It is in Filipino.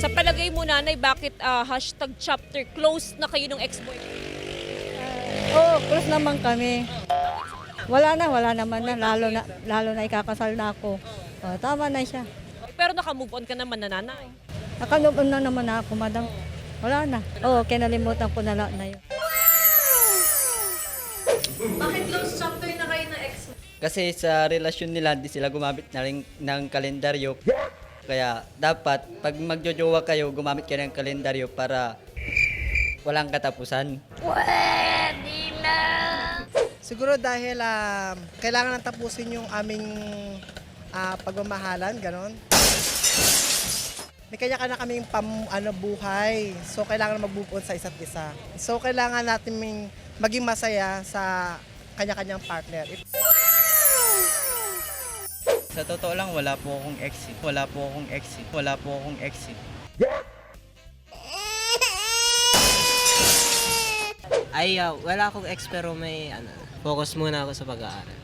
Sa palagay mo, nanay, bakit hashtag chapter close na kayo ng ex-boyfriend? Oo, close naman kami. Wala naman na. Lalo na ikakasal na ako. Tama na siya. Pero naka-move on ka naman na, nanay. Nakalubon na naman ako, madam. Wala na. Kinalimutan ko na lang na yun. Bakit close chapter na kayo ng ex mo? Kasi sa relasyon nila, di sila gumamit na rin ng kalendaryo. Kaya dapat, pag magjojowa kayo, gumamit kayo ng kalendaryo para walang katapusan. Siguro dahil kailangan nang tapusin yung aming pagmamahalan, ganon. May kanya-kanya kaming buhay. So, kailangan mag-move on sa isa't isa. So, kailangan natin maging masaya sa kanya-kanyang partner. Sa totoo lang, wala po akong exit. Wala po akong exit. Wala po akong exit. Wala akong ex pero may focus muna ako sa pag-aaral.